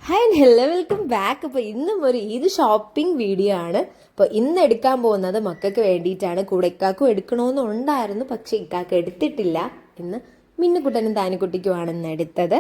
Hi and hello, welcome back. അപ്പോൾ ഇന്നും ഇത് ഷോപ്പിംഗ് വീഡിയോ ആണ്. അപ്പോൾ ഇന്ന് എടുക്കാൻ പോകുന്നത് മക്കൾക്ക് വേണ്ടിയിട്ടാണ്. കൂടെ ഇക്കാക്കും എടുക്കണമെന്നുണ്ടായിരുന്നു, പക്ഷേ ഇക്കാക്ക് എടുത്തിട്ടില്ല. ഇന്ന് മിന്നുകുട്ടനും താനിക്കുട്ടിക്കുമാണ് ഇന്ന് എടുത്തത്.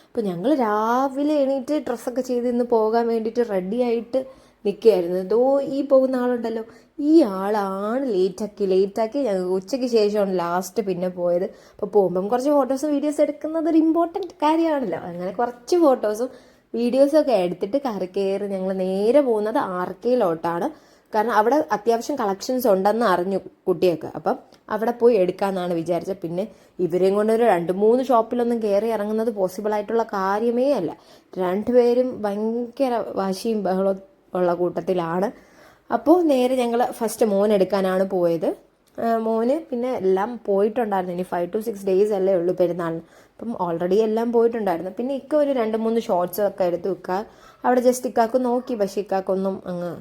അപ്പോൾ ഞങ്ങൾ രാവിലെ എണീറ്റ് ഡ്രസ്സൊക്കെ ചെയ്ത് ഇന്ന് പോകാൻ വേണ്ടിയിട്ട് റെഡി ആയിട്ട് നിൽക്കുകയായിരുന്നു. ഇതോ ഈ പോകുന്ന ആളുണ്ടല്ലോ, ഈ ആളാണ് ലേറ്റാക്കി ഞങ്ങൾ ഉച്ചയ്ക്ക് ശേഷമാണ് ലാസ്റ്റ് പിന്നെ പോയത്. അപ്പോൾ പോകുമ്പം കുറച്ച് ഫോട്ടോസും വീഡിയോസും എടുക്കുന്നത് ഒരു ഇമ്പോർട്ടൻറ്റ് കാര്യമാണല്ലോ. അങ്ങനെ കുറച്ച് ഫോട്ടോസും വീഡിയോസൊക്കെ എടുത്തിട്ട് കയറി ഞങ്ങൾ നേരെ പോകുന്നത് ആർക്കയിലോട്ടാണ്. കാരണം അവിടെ അത്യാവശ്യം കളക്ഷൻസ് ഉണ്ടെന്ന് അറിഞ്ഞു കുട്ടിയൊക്കെ. അപ്പം അവിടെ പോയി എടുക്കാമെന്നാണ് വിചാരിച്ചത്. പിന്നെ ഇവരെയും കൊണ്ട് ഒരു 2-3 ഷോപ്പിലൊന്നും കയറി ഇറങ്ങുന്നത് പോസിബിൾ ആയിട്ടുള്ള കാര്യമേ അല്ല. രണ്ടുപേരും ഭയങ്കര വാശിയും ബഹളവും ഉള്ള കൂട്ടത്തിലാണ്. അപ്പോൾ നേരെ ഞങ്ങൾ ഫസ്റ്റ് മോൻ എടുക്കാനാണ് പോയത്. മോന് പിന്നെ എല്ലാം പോയിട്ടുണ്ടായിരുന്നു. ഇനി 5 to 6 days അല്ലേ ഉള്ളൂ പെരുന്നാളിന്. അപ്പം ഓൾറെഡി എല്ലാം പോയിട്ടുണ്ടായിരുന്നു. പിന്നെ ഇക്ക ഒരു 2-3 ഷോർട്സ് ഒക്കെ എടുത്ത് വെക്കുക. അവിടെ ജസ്റ്റ് ഇക്കാക്ക് നോക്കി, പക്ഷേ ഇക്കാക്കൊന്നും അങ്ങ്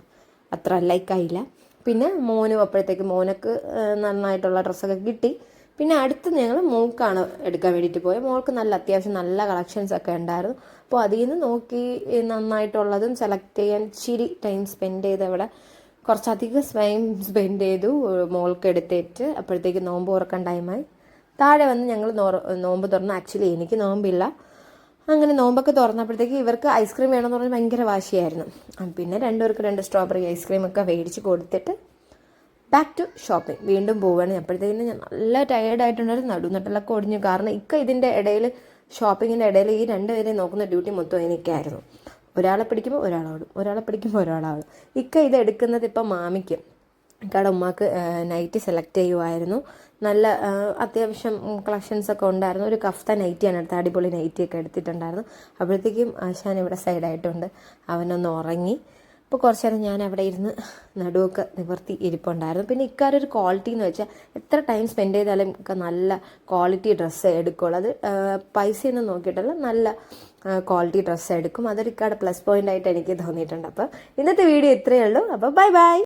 അത്ര ലൈക്കായില്ല. പിന്നെ മോനും അപ്പോഴത്തേക്ക് മോനക്ക് നന്നായിട്ടുള്ള ഡ്രസ്സൊക്കെ കിട്ടി. പിന്നെ അടുത്ത് ഞങ്ങൾ മോൾക്കാണ് എടുക്കാൻ വേണ്ടിയിട്ട് പോയത്. മോൾക്ക് അത്യാവശ്യം നല്ല കളക്ഷൻസ് ഒക്കെ ഉണ്ടായിരുന്നു. അപ്പോൾ അതിൽ നിന്ന് നോക്കി നന്നായിട്ടുള്ളതും സെലക്ട് ചെയ്യാൻ ഇച്ചിരി ടൈം സ്പെൻഡ് ചെയ്ത് അവിടെ കുറച്ചധികം സ്വയം സ്പെൻഡ് ചെയ്തു. മോൾക്ക് എടുത്തിട്ട് അപ്പോഴത്തേക്ക് നോമ്പ് തുറക്കാൻ ടൈമായി. താഴെ വന്ന് ഞങ്ങൾ നോമ്പ് തുറന്നു. ആക്ച്വലി എനിക്ക് നോമ്പില്ല. അങ്ങനെ നോമ്പൊക്കെ തുറന്നപ്പോഴത്തേക്ക് ഇവർക്ക് ഐസ്ക്രീം വേണമെന്ന് പറഞ്ഞാൽ ഭയങ്കര വാശിയായിരുന്നു. പിന്നെ രണ്ടുപേർക്ക് 2 സ്ട്രോബെറി ഐസ്ക്രീമൊക്കെ മേടിച്ച് കൊടുത്തിട്ട് ബാക്ക് ടു ഷോപ്പിംഗ് വീണ്ടും പോവുകയാണ്. അപ്പോഴത്തേക്കും ഞാൻ നല്ല ടയേർഡായിട്ടുണ്ടായിരുന്നു. നടുനട്ടലൊക്കെ ഒടിഞ്ഞു. കാരണം ഇതിൻ്റെ ഇടയിൽ ഷോപ്പിങ്ങിൻ്റെ ഇടയിൽ ഈ 2 പേരെ നോക്കുന്ന ഡ്യൂട്ടി മൊത്തം എനിക്കായിരുന്നു. ഒരാളെ പിടിക്കുമ്പോൾ ഒരാളോടും, ഒരാളെ പിടിക്കുമ്പോൾ ഒരാളാവും. ഇത് എടുക്കുന്നത് ഇപ്പം മാമിക്ക്, ഇക്കാടെ ഉമ്മാക്ക് നൈറ്റി സെലക്ട് ചെയ്യുമായിരുന്നു. നല്ല അത്യാവശ്യം കളക്ഷൻസൊക്കെ ഉണ്ടായിരുന്നു. ഒരു കഫ്ത നൈറ്റിയാണ് എടുത്തത്. അടിപൊളി നൈറ്റിയൊക്കെ എടുത്തിട്ടുണ്ടായിരുന്നു. അപ്പോഴത്തേക്കും ആശാൻ ഇവിടെ സൈഡായിട്ടുണ്ട്. അവനൊന്ന് ഉറങ്ങി. അപ്പോൾ കുറച്ച് നേരം ഞാൻ അവിടെ ഇരുന്ന് നടുവൊക്കെ നിവർത്തി ഇരിപ്പുണ്ടായിരുന്നു. പിന്നെ ഇക്കാരൊരു ക്വാളിറ്റി എന്ന് വെച്ചാൽ എത്ര ടൈം സ്പെൻഡ് ചെയ്താലും ഒക്കെ നല്ല ക്വാളിറ്റി ഡ്രസ്സ് എടുക്കുള്ളൂ. അത് പൈസയൊന്നും നോക്കിയിട്ടല്ല, നല്ല ക്വാളിറ്റി ഡ്രസ്സ് എടുക്കും. അതൊരു ഇക്കാടെ പ്ലസ് പോയിന്റ് ആയിട്ട് എനിക്ക് തോന്നിയിട്ടുണ്ട്. അപ്പോൾ ഇന്നത്തെ വീഡിയോ ഇത്രയേ ഉള്ളൂ. അപ്പോൾ ബൈ.